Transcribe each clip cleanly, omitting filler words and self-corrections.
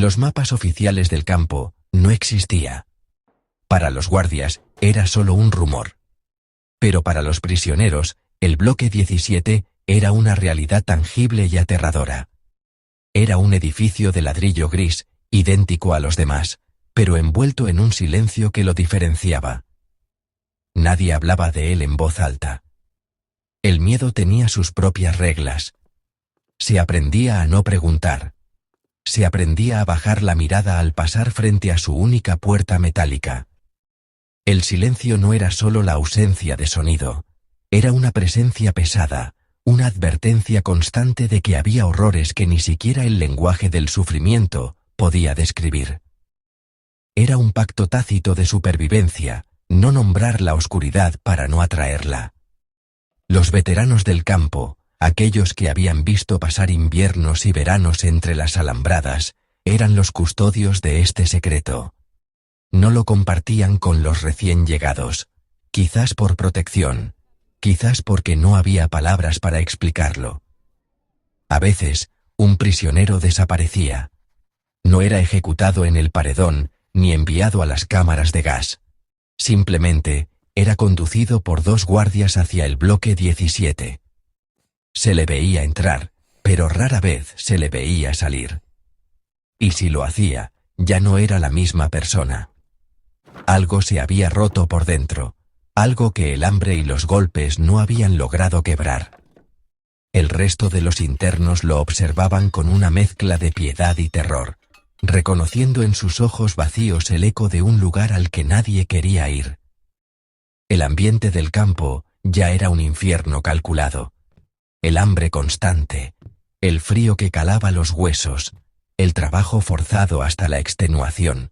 los mapas oficiales del campo no existía. Para los guardias era solo un rumor. Pero para los prisioneros, el bloque 17 era una realidad tangible y aterradora. Era un edificio de ladrillo gris, idéntico a los demás, pero envuelto en un silencio que lo diferenciaba. Nadie hablaba de él en voz alta. El miedo tenía sus propias reglas. Se aprendía a no preguntar. Se aprendía a bajar la mirada al pasar frente a su única puerta metálica. El silencio no era solo la ausencia de sonido, era una presencia pesada, una advertencia constante de que había horrores que ni siquiera el lenguaje del sufrimiento podía describir. Era un pacto tácito de supervivencia, no nombrar la oscuridad para no atraerla. Los veteranos del campo, aquellos que habían visto pasar inviernos y veranos entre las alambradas, eran los custodios de este secreto. No lo compartían con los recién llegados, quizás por protección, quizás porque no había palabras para explicarlo. A veces, un prisionero desaparecía. No era ejecutado en el paredón ni enviado a las cámaras de gas. Simplemente, era conducido por 2 guardias hacia el bloque 17. Se le veía entrar, pero rara vez se le veía salir. Y si lo hacía, ya no era la misma persona. Algo se había roto por dentro, algo que el hambre y los golpes no habían logrado quebrar. El resto de los internos lo observaban con una mezcla de piedad y terror, reconociendo en sus ojos vacíos el eco de un lugar al que nadie quería ir. El ambiente del campo ya era un infierno calculado. El hambre constante, el frío que calaba los huesos, el trabajo forzado hasta la extenuación.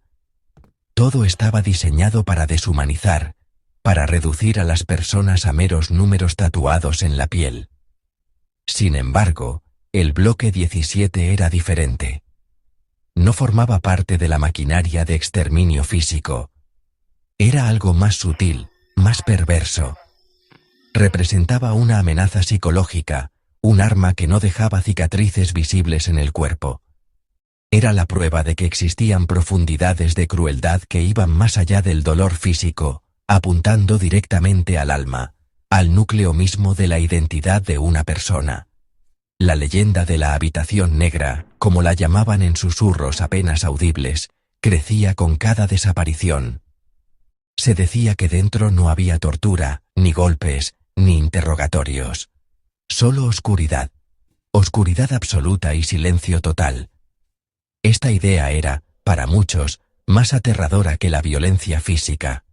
Todo estaba diseñado para deshumanizar, para reducir a las personas a meros números tatuados en la piel. Sin embargo, el bloque 17 era diferente. No formaba parte de la maquinaria de exterminio físico. Era algo más sutil, más perverso. Representaba una amenaza psicológica, un arma que no dejaba cicatrices visibles en el cuerpo. Era la prueba de que existían profundidades de crueldad que iban más allá del dolor físico, apuntando directamente al alma, al núcleo mismo de la identidad de una persona. La leyenda de la habitación negra, como la llamaban en susurros apenas audibles, crecía con cada desaparición. Se decía que dentro no había tortura, ni golpes, ni interrogatorios. Solo oscuridad. Oscuridad absoluta y silencio total. Esta idea era, para muchos, más aterradora que la violencia física.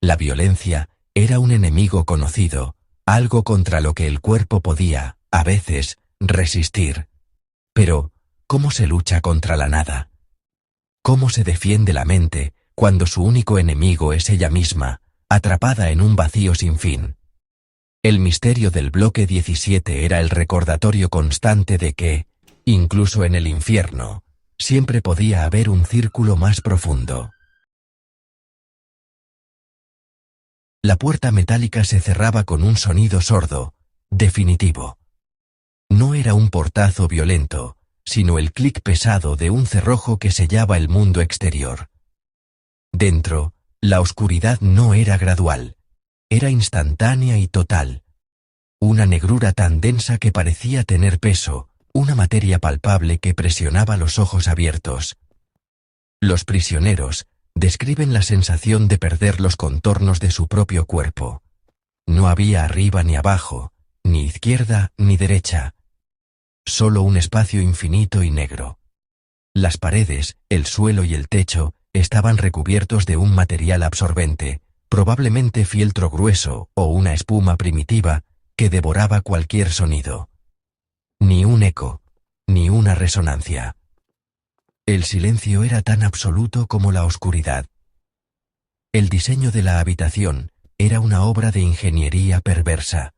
La violencia era un enemigo conocido, algo contra lo que el cuerpo podía, a veces, resistir. Pero, ¿cómo se lucha contra la nada? ¿Cómo se defiende la mente cuando su único enemigo es ella misma, atrapada en un vacío sin fin? El misterio del bloque 17 era el recordatorio constante de que, incluso en el infierno, siempre podía haber un círculo más profundo. La puerta metálica se cerraba con un sonido sordo, definitivo. No era un portazo violento, sino el clic pesado de un cerrojo que sellaba el mundo exterior. Dentro, la oscuridad no era gradual, era instantánea y total. Una negrura tan densa que parecía tener peso, una materia palpable que presionaba los ojos abiertos. Los prisioneros describen la sensación de perder los contornos de su propio cuerpo. No había arriba ni abajo, ni izquierda ni derecha. Solo un espacio infinito y negro. Las paredes, el suelo y el techo estaban recubiertos de un material absorbente, probablemente fieltro grueso o una espuma primitiva que devoraba cualquier sonido. Ni un eco, ni una resonancia. El silencio era tan absoluto como la oscuridad. El diseño de la habitación era una obra de ingeniería perversa.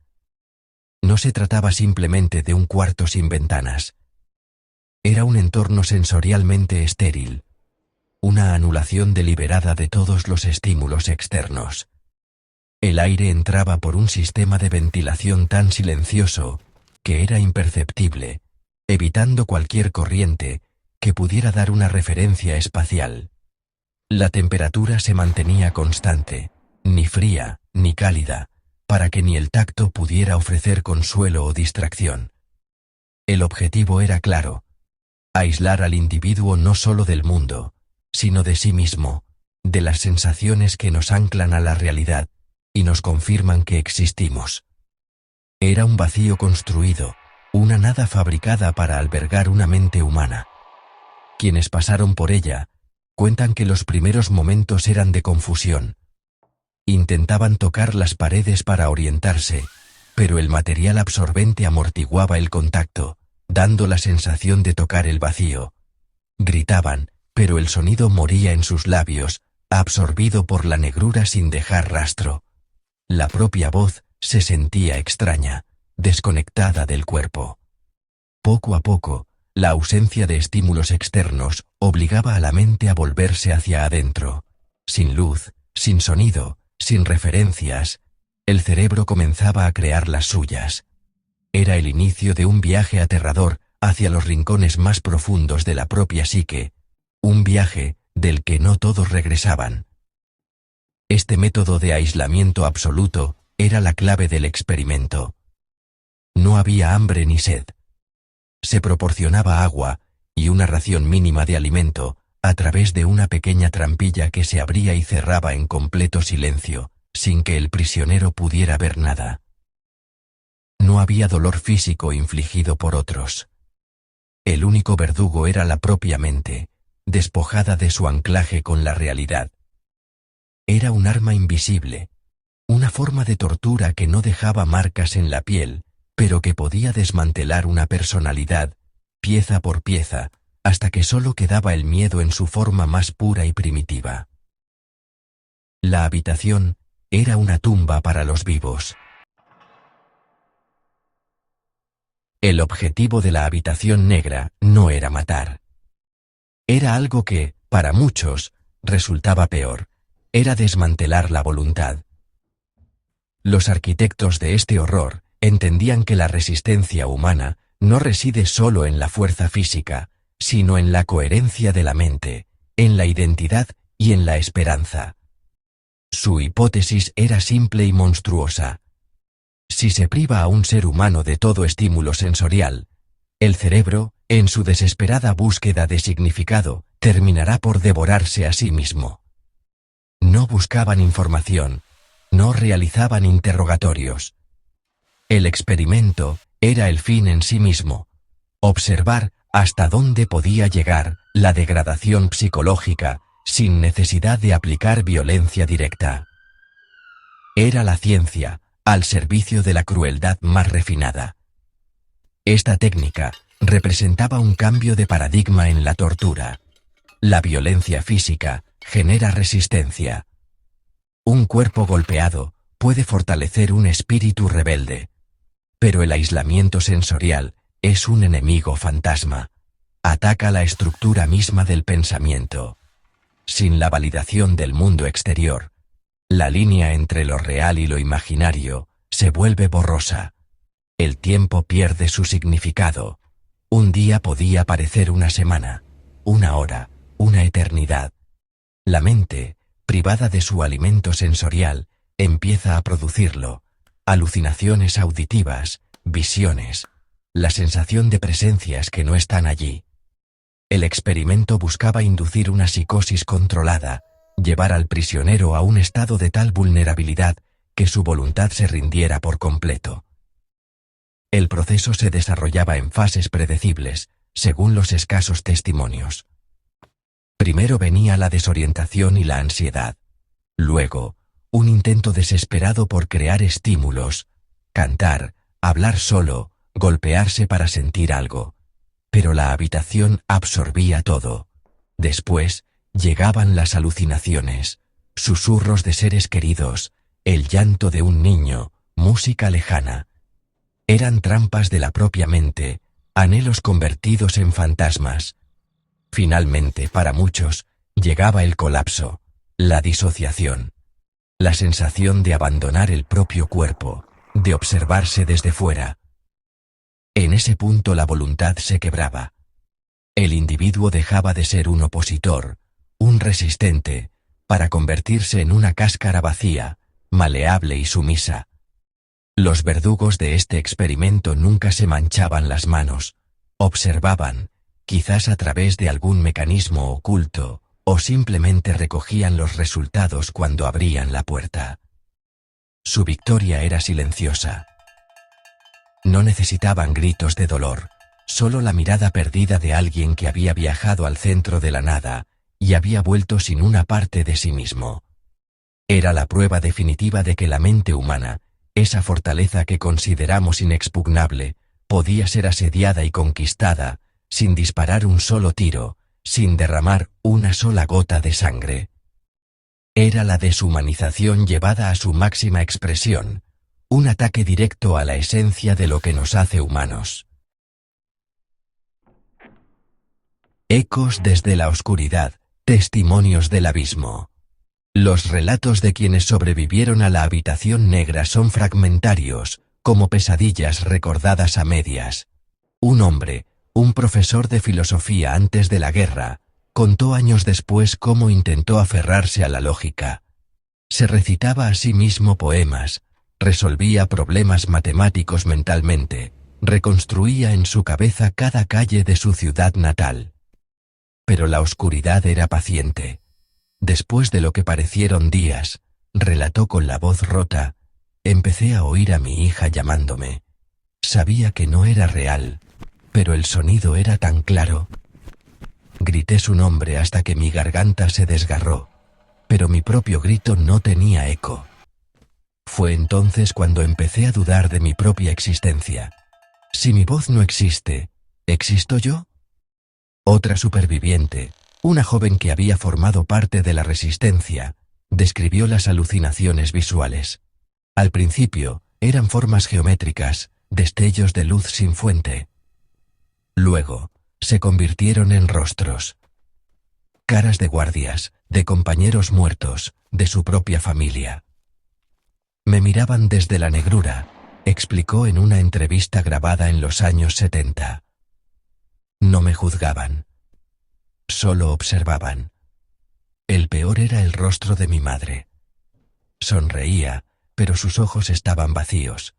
No se trataba simplemente de un cuarto sin ventanas. Era un entorno sensorialmente estéril, una anulación deliberada de todos los estímulos externos. El aire entraba por un sistema de ventilación tan silencioso que era imperceptible, evitando cualquier corriente que pudiera dar una referencia espacial. La temperatura se mantenía constante, ni fría, ni cálida, para que ni el tacto pudiera ofrecer consuelo o distracción. El objetivo era claro: aislar al individuo no solo del mundo, sino de sí mismo, de las sensaciones que nos anclan a la realidad y nos confirman que existimos. Era un vacío construido, una nada fabricada para albergar una mente humana. Quienes pasaron por ella cuentan que los primeros momentos eran de confusión. Intentaban tocar las paredes para orientarse, pero el material absorbente amortiguaba el contacto, dando la sensación de tocar el vacío. Gritaban, pero el sonido moría en sus labios, absorbido por la negrura sin dejar rastro. La propia voz se sentía extraña, desconectada del cuerpo. Poco a poco, la ausencia de estímulos externos obligaba a la mente a volverse hacia adentro. Sin luz, sin sonido, sin referencias, el cerebro comenzaba a crear las suyas. Era el inicio de un viaje aterrador hacia los rincones más profundos de la propia psique, un viaje del que no todos regresaban. Este método de aislamiento absoluto era la clave del experimento. No había hambre ni sed. Se proporcionaba agua y una ración mínima de alimento a través de una pequeña trampilla que se abría y cerraba en completo silencio, sin que el prisionero pudiera ver nada. No había dolor físico infligido por otros. El único verdugo era la propia mente, despojada de su anclaje con la realidad. Era un arma invisible, una forma de tortura que no dejaba marcas en la piel, pero que podía desmantelar una personalidad, pieza por pieza, hasta que solo quedaba el miedo en su forma más pura y primitiva. La habitación era una tumba para los vivos. El objetivo de la habitación negra no era matar. Era algo que, para muchos, resultaba peor: era desmantelar la voluntad. Los arquitectos de este horror entendían que la resistencia humana no reside solo en la fuerza física, sino en la coherencia de la mente, en la identidad y en la esperanza. Su hipótesis era simple y monstruosa. Si se priva a un ser humano de todo estímulo sensorial, el cerebro, en su desesperada búsqueda de significado, terminará por devorarse a sí mismo. No buscaban información, no realizaban interrogatorios. El experimento era el fin en sí mismo: observar hasta dónde podía llegar la degradación psicológica sin necesidad de aplicar violencia directa. Era la ciencia al servicio de la crueldad más refinada. Esta técnica representaba un cambio de paradigma en la tortura. La violencia física genera resistencia. Un cuerpo golpeado puede fortalecer un espíritu rebelde. Pero el aislamiento sensorial es un enemigo fantasma. Ataca la estructura misma del pensamiento. Sin la validación del mundo exterior, la línea entre lo real y lo imaginario se vuelve borrosa. El tiempo pierde su significado. Un día podía parecer una semana, una hora, una eternidad. La mente, privada de su alimento sensorial, empieza a producirlo: alucinaciones auditivas, visiones, la sensación de presencias que no están allí. El experimento buscaba inducir una psicosis controlada, llevar al prisionero a un estado de tal vulnerabilidad que su voluntad se rindiera por completo. El proceso se desarrollaba en fases predecibles, según los escasos testimonios. Primero venía la desorientación y la ansiedad. Luego, un intento desesperado por crear estímulos: cantar, hablar solo, golpearse para sentir algo. Pero la habitación absorbía todo. Después, llegaban las alucinaciones, susurros de seres queridos, el llanto de un niño, música lejana. Eran trampas de la propia mente, anhelos convertidos en fantasmas. Finalmente, para muchos, llegaba el colapso, la disociación, la sensación de abandonar el propio cuerpo, de observarse desde fuera. En ese punto la voluntad se quebraba. El individuo dejaba de ser un opositor, un resistente, para convertirse en una cáscara vacía, maleable y sumisa. Los verdugos de este experimento nunca se manchaban las manos, observaban, quizás a través de algún mecanismo oculto, o simplemente recogían los resultados cuando abrían la puerta. Su victoria era silenciosa. No necesitaban gritos de dolor, solo la mirada perdida de alguien que había viajado al centro de la nada y había vuelto sin una parte de sí mismo. Era la prueba definitiva de que la mente humana, esa fortaleza que consideramos inexpugnable, podía ser asediada y conquistada, sin disparar un solo tiro, sin derramar una sola gota de sangre. Era la deshumanización llevada a su máxima expresión, un ataque directo a la esencia de lo que nos hace humanos. Ecos desde la oscuridad, testimonios del abismo. Los relatos de quienes sobrevivieron a la habitación negra son fragmentarios, como pesadillas recordadas a medias. Un hombre, un profesor de filosofía antes de la guerra, contó años después cómo intentó aferrarse a la lógica. Se recitaba a sí mismo poemas, resolvía problemas matemáticos mentalmente, reconstruía en su cabeza cada calle de su ciudad natal. Pero la oscuridad era paciente. Después de lo que parecieron días, relató con la voz rota, empecé a oír a mi hija llamándome. Sabía que no era real, pero el sonido era tan claro. Grité su nombre hasta que mi garganta se desgarró, pero mi propio grito no tenía eco. Fue entonces cuando empecé a dudar de mi propia existencia. Si mi voz no existe, ¿existo yo? Otra superviviente, una joven que había formado parte de la resistencia, describió las alucinaciones visuales. Al principio, eran formas geométricas, destellos de luz sin fuente. Luego, se convirtieron en rostros. Caras de guardias, de compañeros muertos, de su propia familia. Me miraban desde la negrura, explicó en una entrevista grabada en los años 70. No me juzgaban. Solo observaban. El peor era el rostro de mi madre. Sonreía, pero sus ojos estaban vacíos.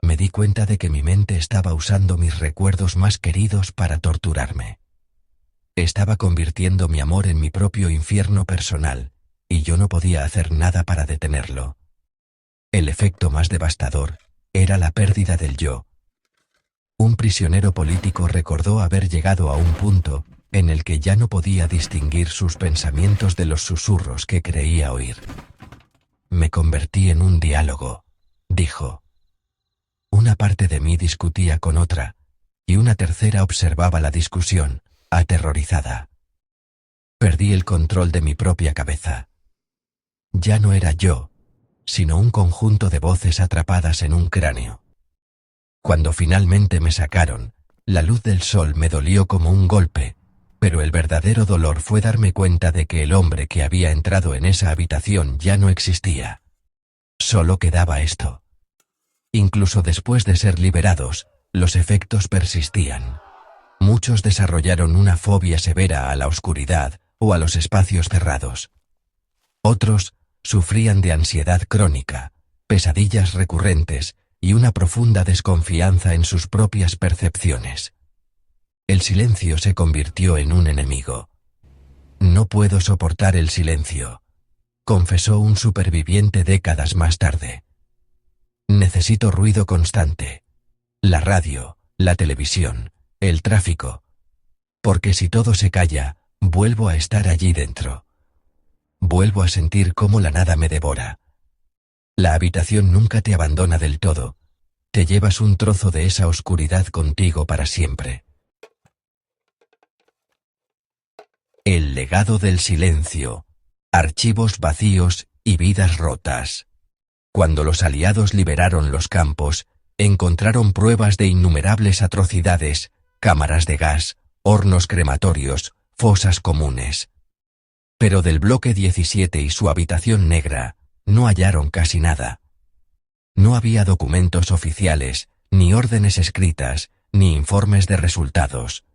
Me di cuenta de que mi mente estaba usando mis recuerdos más queridos para torturarme. Estaba convirtiendo mi amor en mi propio infierno personal, y yo no podía hacer nada para detenerlo. El efecto más devastador era la pérdida del yo. Un prisionero político recordó haber llegado a un punto en el que ya no podía distinguir sus pensamientos de los susurros que creía oír. Me convertí en un diálogo, dijo. Una parte de mí discutía con otra, y una tercera observaba la discusión, aterrorizada. Perdí el control de mi propia cabeza. Ya no era yo, sino un conjunto de voces atrapadas en un cráneo. Cuando finalmente me sacaron, la luz del sol me dolió como un golpe, pero el verdadero dolor fue darme cuenta de que el hombre que había entrado en esa habitación ya no existía. Solo quedaba esto. Incluso después de ser liberados, los efectos persistían. Muchos desarrollaron una fobia severa a la oscuridad o a los espacios cerrados. Otros sufrían de ansiedad crónica, pesadillas recurrentes y una profunda desconfianza en sus propias percepciones. El silencio se convirtió en un enemigo. No puedo soportar el silencio, confesó un superviviente décadas más tarde. Necesito ruido constante. La radio, la televisión, el tráfico. Porque si todo se calla, vuelvo a estar allí dentro. Vuelvo a sentir cómo la nada me devora. La habitación nunca te abandona del todo. Te llevas un trozo de esa oscuridad contigo para siempre. El legado del silencio. Archivos vacíos y vidas rotas. Cuando los aliados liberaron los campos, encontraron pruebas de innumerables atrocidades, cámaras de gas, hornos crematorios, fosas comunes. Pero del bloque 17 y su habitación negra, no hallaron casi nada. No había documentos oficiales, ni órdenes escritas, ni informes de resultados.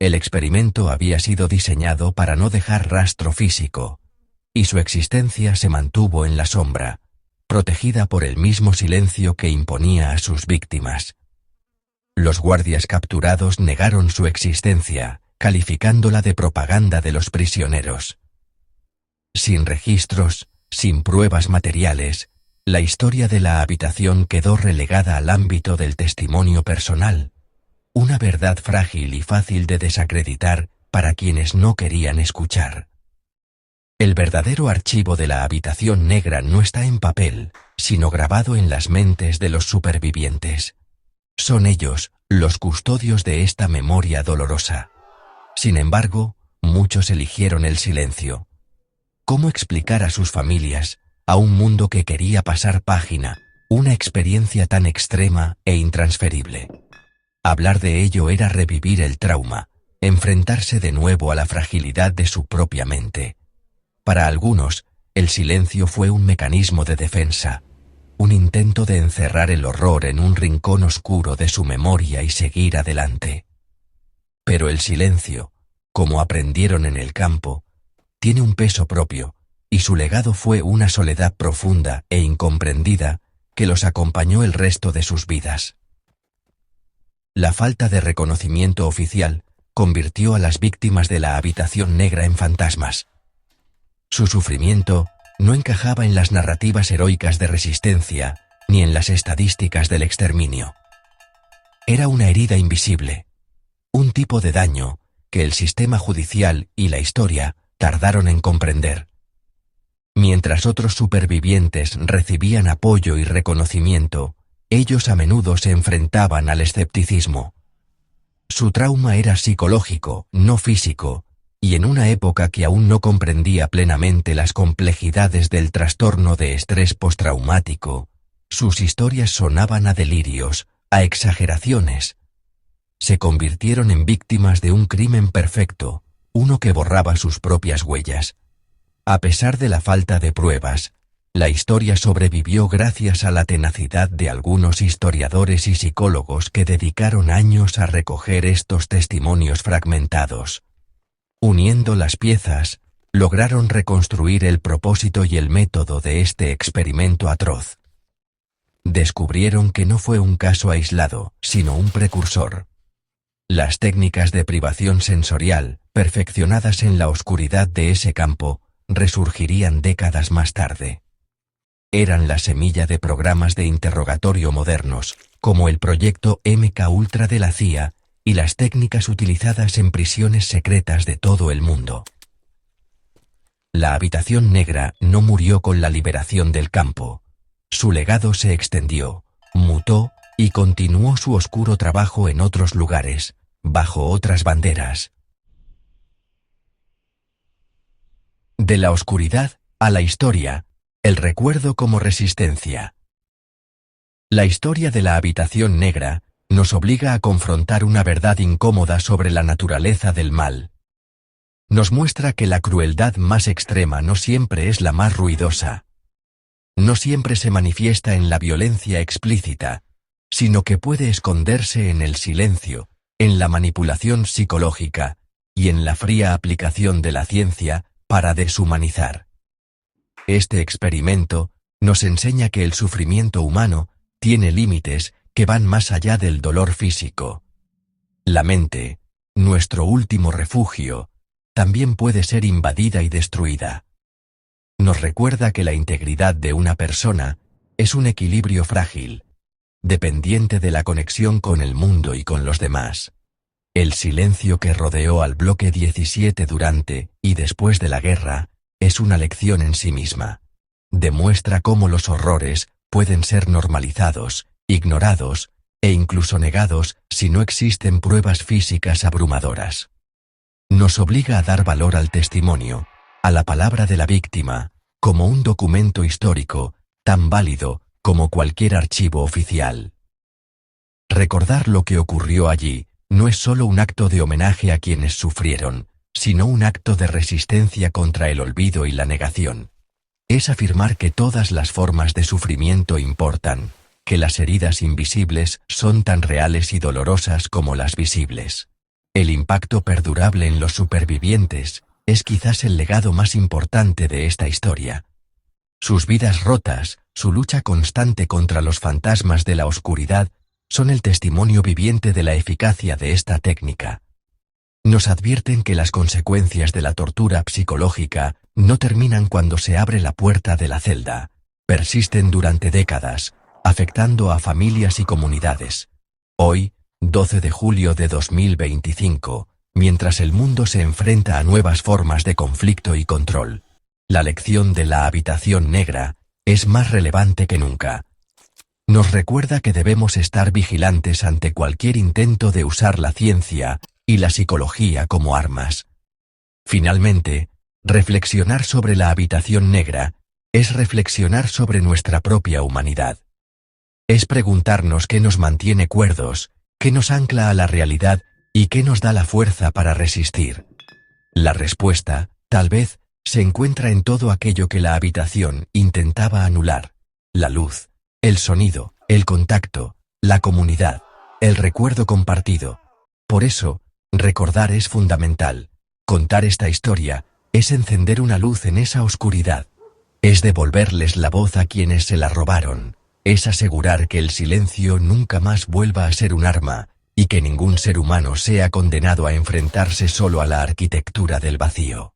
El experimento había sido diseñado para no dejar rastro físico, y su existencia se mantuvo en la sombra, protegida por el mismo silencio que imponía a sus víctimas. Los guardias capturados negaron su existencia, calificándola de propaganda de los prisioneros. Sin registros, sin pruebas materiales, la historia de la habitación quedó relegada al ámbito del testimonio personal, una verdad frágil y fácil de desacreditar para quienes no querían escuchar. El verdadero archivo de la habitación negra no está en papel, sino grabado en las mentes de los supervivientes. Son ellos los custodios de esta memoria dolorosa. Sin embargo, muchos eligieron el silencio. ¿Cómo explicar a sus familias, a un mundo que quería pasar página, una experiencia tan extrema e intransferible? Hablar de ello era revivir el trauma, enfrentarse de nuevo a la fragilidad de su propia mente. Para algunos, el silencio fue un mecanismo de defensa, un intento de encerrar el horror en un rincón oscuro de su memoria y seguir adelante. Pero el silencio, como aprendieron en el campo, tiene un peso propio, y su legado fue una soledad profunda e incomprendida que los acompañó el resto de sus vidas. La falta de reconocimiento oficial convirtió a las víctimas de la habitación negra en fantasmas. Su sufrimiento no encajaba en las narrativas heroicas de resistencia ni en las estadísticas del exterminio. Era una herida invisible, un tipo de daño que el sistema judicial y la historia tardaron en comprender. Mientras otros supervivientes recibían apoyo y reconocimiento, ellos a menudo se enfrentaban al escepticismo. Su trauma era psicológico, no físico, y en una época que aún no comprendía plenamente las complejidades del trastorno de estrés postraumático, sus historias sonaban a delirios, a exageraciones. Se convirtieron en víctimas de un crimen perfecto, uno que borraba sus propias huellas. A pesar de la falta de pruebas, la historia sobrevivió gracias a la tenacidad de algunos historiadores y psicólogos que dedicaron años a recoger estos testimonios fragmentados. Uniendo las piezas, lograron reconstruir el propósito y el método de este experimento atroz. Descubrieron que no fue un caso aislado, sino un precursor. Las técnicas de privación sensorial, perfeccionadas en la oscuridad de ese campo, resurgirían décadas más tarde. Eran la semilla de programas de interrogatorio modernos, como el proyecto MK-Ultra de la CIA y las técnicas utilizadas en prisiones secretas de todo el mundo. La habitación negra no murió con la liberación del campo. Su legado se extendió, mutó y continuó su oscuro trabajo en otros lugares, bajo otras banderas. De la oscuridad a la historia, el recuerdo como resistencia. La historia de la habitación negra nos obliga a confrontar una verdad incómoda sobre la naturaleza del mal. Nos muestra que la crueldad más extrema no siempre es la más ruidosa. No siempre se manifiesta en la violencia explícita, sino que puede esconderse en el silencio, en la manipulación psicológica y en la fría aplicación de la ciencia para deshumanizar. Este experimento nos enseña que el sufrimiento humano tiene límites que van más allá del dolor físico. La mente, nuestro último refugio, también puede ser invadida y destruida. Nos recuerda que la integridad de una persona es un equilibrio frágil, dependiente de la conexión con el mundo y con los demás. El silencio que rodeó al bloque 17 durante y después de la guerra es una lección en sí misma. Demuestra cómo los horrores pueden ser normalizados, ignorados e incluso negados si no existen pruebas físicas abrumadoras. Nos obliga a dar valor al testimonio, a la palabra de la víctima, como un documento histórico, tan válido como cualquier archivo oficial. Recordar lo que ocurrió allí no es solo un acto de homenaje a quienes sufrieron, sino un acto de resistencia contra el olvido y la negación. Es afirmar que todas las formas de sufrimiento importan, que las heridas invisibles son tan reales y dolorosas como las visibles. El impacto perdurable en los supervivientes es quizás el legado más importante de esta historia. Sus vidas rotas, su lucha constante contra los fantasmas de la oscuridad, son el testimonio viviente de la eficacia de esta técnica. Nos advierten que las consecuencias de la tortura psicológica no terminan cuando se abre la puerta de la celda, persisten durante décadas, afectando a familias y comunidades. Hoy, 12 de julio de 2025, mientras el mundo se enfrenta a nuevas formas de conflicto y control, la lección de la habitación negra es más relevante que nunca. Nos recuerda que debemos estar vigilantes ante cualquier intento de usar la ciencia y la psicología como armas. Finalmente, reflexionar sobre la habitación negra es reflexionar sobre nuestra propia humanidad. Es preguntarnos qué nos mantiene cuerdos, qué nos ancla a la realidad y qué nos da la fuerza para resistir. La respuesta, tal vez, se encuentra en todo aquello que la habitación intentaba anular: la luz, el sonido, el contacto, la comunidad, el recuerdo compartido. Por eso, recordar es fundamental. Contar esta historia es encender una luz en esa oscuridad. Es devolverles la voz a quienes se la robaron. Es asegurar que el silencio nunca más vuelva a ser un arma, y que ningún ser humano sea condenado a enfrentarse solo a la arquitectura del vacío.